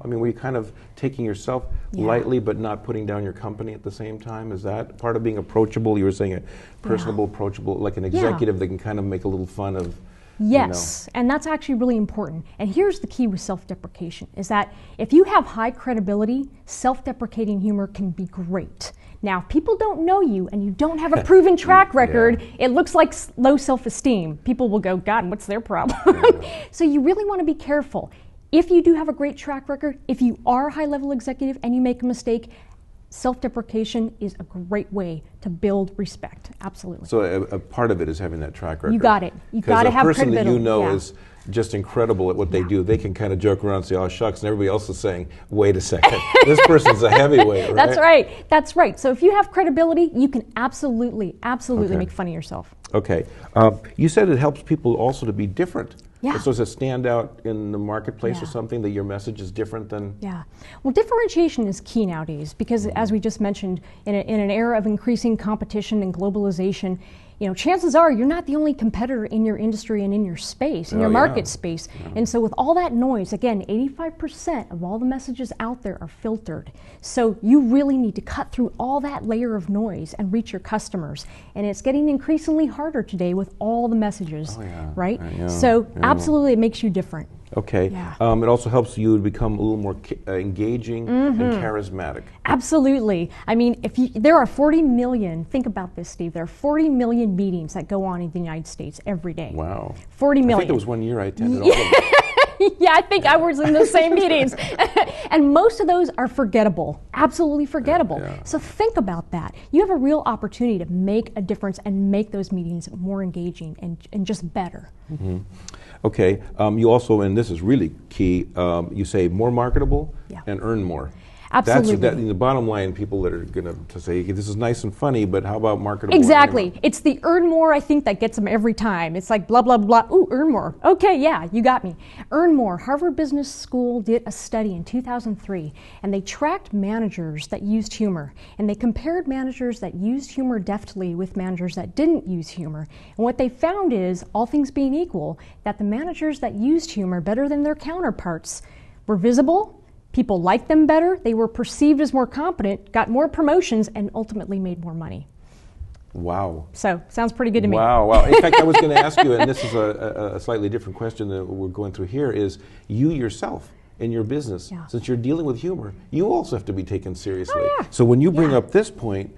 I mean, were you kind of taking yourself lightly but not putting down your company at the same time? Is that part of being approachable? You were saying a personable, approachable, like an executive that can kind of make a little fun of. Yes, and that's actually really important. And here's the key with self-deprecation, is that if you have high credibility, self-deprecating humor can be great. Now, if people don't know you and you don't have a proven track record, it looks like low self-esteem. People will go, God, what's their problem? So you really want to be careful. If you do have a great track record, if you are a high-level executive and you make a mistake, self-deprecation is a great way to build respect. Absolutely. So a part of it is having that track record. You got it. You got to have credibility. Because the person that you know is just incredible at what they do, they can kind of joke around and say, oh, shucks, and everybody else is saying, wait a second, this person's a heavyweight, right? That's right. That's right. So if you have credibility, you can absolutely make fun of yourself. Okay. You said it helps people also to be different. Yeah. So does it stand out in the marketplace or something that your message is different than? Yeah. Well, differentiation is key nowadays because, as we just mentioned, in an era of increasing competition and globalization, chances are you're not the only competitor in your industry and in your space, in your market space. And so with all that noise, again, 85% of all the messages out there are filtered. So you really need to cut through all that layer of noise and reach your customers. And it's getting increasingly harder today with all the messages, right? So absolutely it makes you different. Okay. It also helps you to become a little more engaging and charismatic. Absolutely. I mean, there are 40 million, think about this, Steve, there are 40 million meetings that go on in the United States every day. Wow. 40 million. I think there was one year I attended all of them. Yeah, I think I was in those same meetings. And most of those are forgettable, absolutely forgettable. So think about that. You have a real opportunity to make a difference and make those meetings more engaging and just better. Okay, you also, and this is really key, you say more marketable and earn more. Absolutely. That's the bottom line. People that are going to say, this is nice and funny, but how about marketable? Exactly. It's the earn more, I think, that gets them every time. It's like blah, blah, blah. Ooh, earn more. Okay, yeah, you got me. Earn more. Harvard Business School did a study in 2003, and they tracked managers that used humor, and they compared managers that used humor deftly with managers that didn't use humor. And what they found is, all things being equal, that the managers that used humor better than their counterparts were visible, people liked them better, they were perceived as more competent, got more promotions, and ultimately made more money. Wow. So, sounds pretty good to me. Wow. In fact, I was going to ask you, and this is a slightly different question that we're going through here, is you yourself in your business, since you're dealing with humor, you also have to be taken seriously. So when you bring up this point,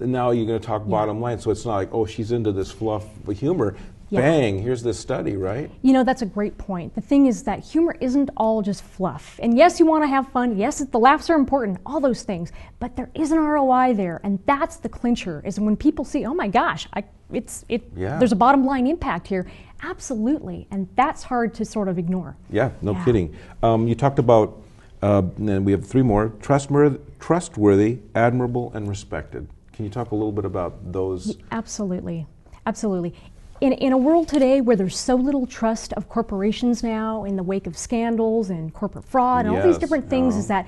now you're going to talk bottom line, so it's not like, oh, she's into this fluff with humor. Bang, here's this study, right? That's a great point. The thing is that humor isn't all just fluff. And yes, you want to have fun. Yes, the laughs are important, all those things. But there is an ROI there. And that's the clincher, is when people see, oh my gosh, there's a bottom line impact here. Absolutely. And that's hard to sort of ignore. Yeah, no kidding. You talked about, and we have three more, trustworthy, admirable, and respected. Can you talk a little bit about those? Absolutely. Absolutely. In a world today where there's so little trust of corporations now in the wake of scandals and corporate fraud and all these different things, is that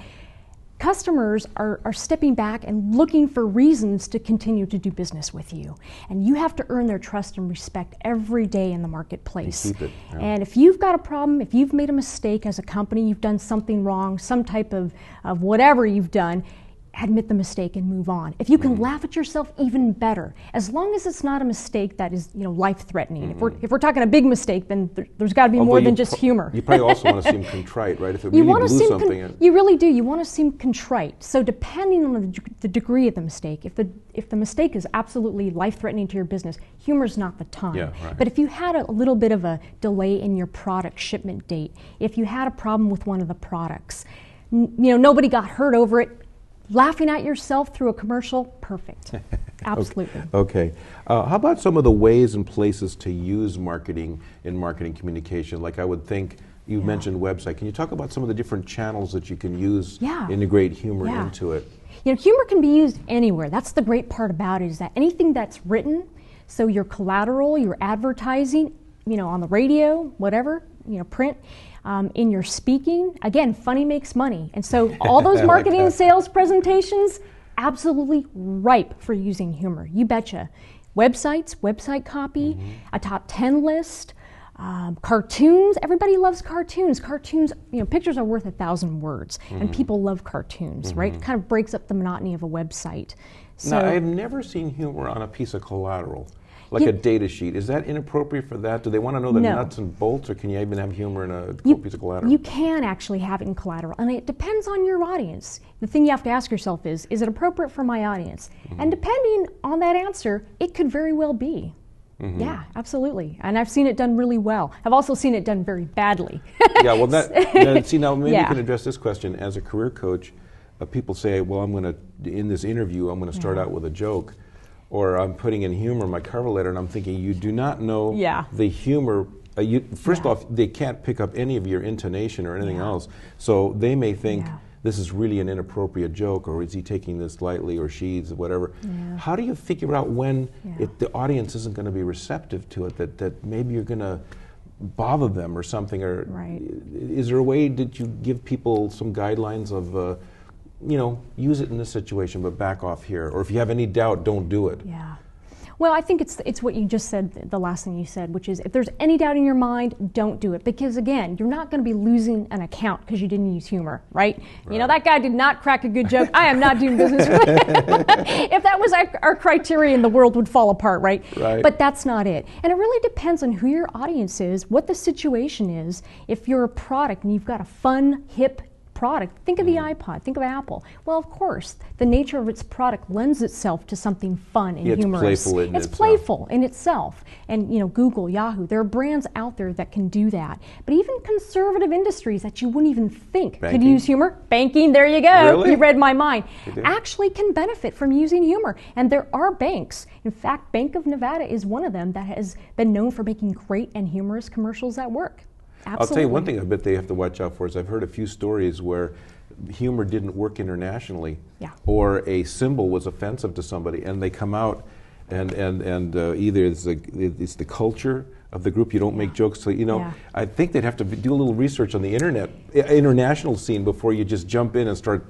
customers are stepping back and looking for reasons to continue to do business with you. And you have to earn their trust and respect every day in the marketplace. You keep it. And if you've got a problem, if you've made a mistake as a company, you've done something wrong, some type of whatever you've done, admit the mistake and move on. If you can laugh at yourself, even better. As long as it's not a mistake that is, life-threatening. If we're talking a big mistake, then there's got to be more than just humor. You probably also want to seem contrite, right? If it really blew something. You really do. You want to seem contrite. So depending on the degree of the mistake, if the mistake is absolutely life-threatening to your business, humor's not the time. But if you had a little bit of a delay in your product shipment date, if you had a problem with one of the products, nobody got hurt over it, laughing at yourself through a commercial, perfect. Absolutely. Okay. How about some of the ways and places to use marketing in marketing communication? Like I would think, you mentioned website. Can you talk about some of the different channels that you can use, integrate humor into it? Humor can be used anywhere. That's the great part about it, is that anything that's written, so your collateral, your advertising, on the radio, whatever, print, in your speaking, again, funny makes money. And so all those marketing and sales presentations, absolutely ripe for using humor. You betcha. Websites, website copy, a top 10 list, Cartoons, everybody loves cartoons. Cartoons, pictures are worth 1,000 words, and people love cartoons, right? It kind of breaks up the monotony of a website. So, now, I've never seen humor on a piece of collateral, like a data sheet. Is that inappropriate for that? Do they want to know the nuts and bolts, or can you even have humor in a piece of collateral? You can actually have it in collateral, and it depends on your audience. The thing you have to ask yourself is it appropriate for my audience? And depending on that answer, it could very well be. Yeah, absolutely. And I've seen it done really well. I've also seen it done very badly. Yeah, well, see, now maybe you can address this question. As a career coach, people say, well, in this interview, I'm going to start out with a joke, or I'm putting in humor in my cover letter, and I'm thinking, you do not know the humor. First off, they can't pick up any of your intonation or anything else, so they may think, this is really an inappropriate joke, or is he taking this lightly, or she's, whatever. How do you figure out when the audience isn't going to be receptive to it, that maybe you're going to bother them or something? Or is there a way that you give people some guidelines of, use it in this situation, but back off here, or if you have any doubt, don't do it? Yeah. Well, I think it's what you just said, the last thing you said, which is if there's any doubt in your mind, don't do it. Because again, you're not going to be losing an account because you didn't use humor, right? That guy did not crack a good joke. I am not doing business with him. If that was our criterion, the world would fall apart, right? But that's not it. And it really depends on who your audience is, what the situation is. If you're a product and you've got a fun, hip product, think of the iPod, think of Apple. Well, of course, the nature of its product lends itself to something fun and humorous. It's playful in itself. And Google, Yahoo, there are brands out there that can do that. But even conservative industries that you wouldn't even think could use humor, banking, there you go, really? You read my mind, actually can benefit from using humor. And there are banks. In fact, Bank of Nevada is one of them that has been known for making great and humorous commercials that work. Absolutely. I'll tell you one thing I bet they have to watch out for is I've heard a few stories where humor didn't work internationally, or a symbol was offensive to somebody, and they come out and either it's the culture of the group, you don't make jokes, so I think they'd have to do a little research on the international scene before you just jump in and start.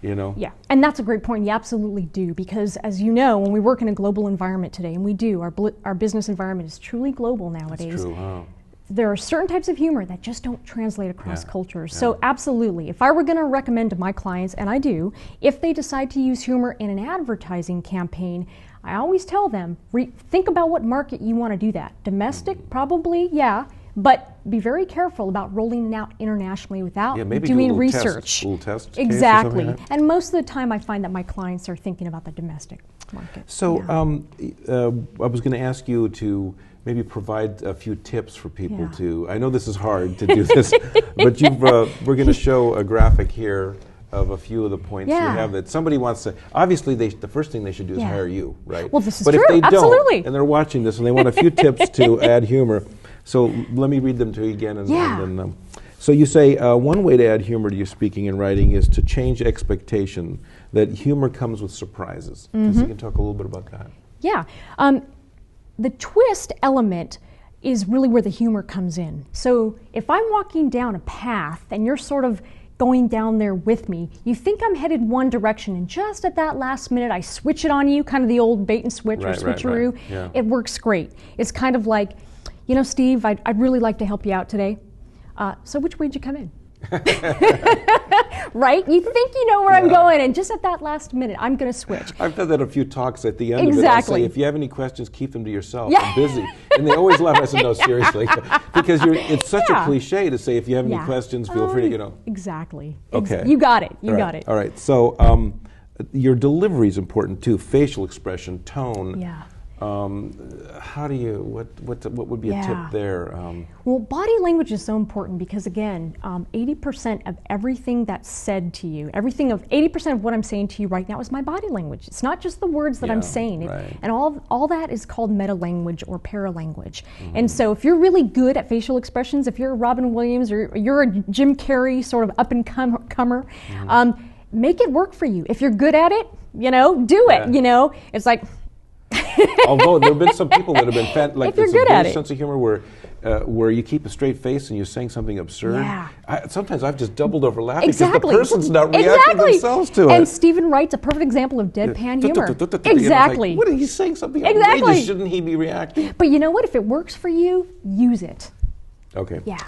Yeah, and that's a great point. You absolutely do, because as you know, when we work in a global environment today, and we do, our business environment is truly global nowadays. That's true, huh? There are certain types of humor that just don't translate across cultures. So absolutely, if I were going to recommend to my clients, and I do, if they decide to use humor in an advertising campaign, I always tell them, think about what market you want to do that. Domestic, probably, but be very careful about rolling it out internationally without doing research. Little test exactly. Case or something. And most of the time I find that my clients are thinking about the domestic market. So I was going to ask you to maybe provide a few tips for people to, I know this is hard to do this, but we're going to show a graphic here of a few of the points you have that somebody wants to, obviously the first thing they should do is hire you, right? Well, this is true, if they don't, and they're watching this and they want a few tips to add humor, so let me read them to you again. And then, so you say one way to add humor to your speaking and writing is to change expectation, that humor comes with surprises. So you can talk a little bit about that. Yeah. The twist element is really where the humor comes in. So if I'm walking down a path and you're sort of going down there with me, you think I'm headed one direction, and just at that last minute I switch it on you, kind of the old bait and switch or switcheroo. Right. Yeah. It works great. It's kind of like, Steve, I'd really like to help you out today. So which way did you come in? Right? You think you know where I'm going, and just at that last minute, I'm going to switch. I've done that a few talks at the end of it. I'll say, if you have any questions, keep them to yourself. I'm busy. And they always laugh. I said, no, seriously. Because it's such a cliche to say, if you have any questions, feel free to, Exactly. Okay. You got it. You got it. All right. So your delivery is important, too. Facial expression, tone. Yeah. How do you, what would be a tip there? Well, body language is so important because, again, 80% of everything that's said to you, 80% of what I'm saying to you right now is my body language. It's not just the words that I'm saying. And all that is called meta-language or paralanguage. And so if you're really good at facial expressions, if you're a Robin Williams or you're a Jim Carrey sort of up-and-comer, make it work for you. If you're good at it, do it. It's like... Although there have been some people that have been like if you're good at it. Sense of humor where you keep a straight face and you're saying something absurd. Sometimes I've just doubled over laughing because the person's not reacting themselves to it. And Stephen Wright's a perfect example of deadpan humor. Exactly. What are you saying something outrageous? Shouldn't he be reacting? But you know what? If it works for you, use it. Okay. Yeah.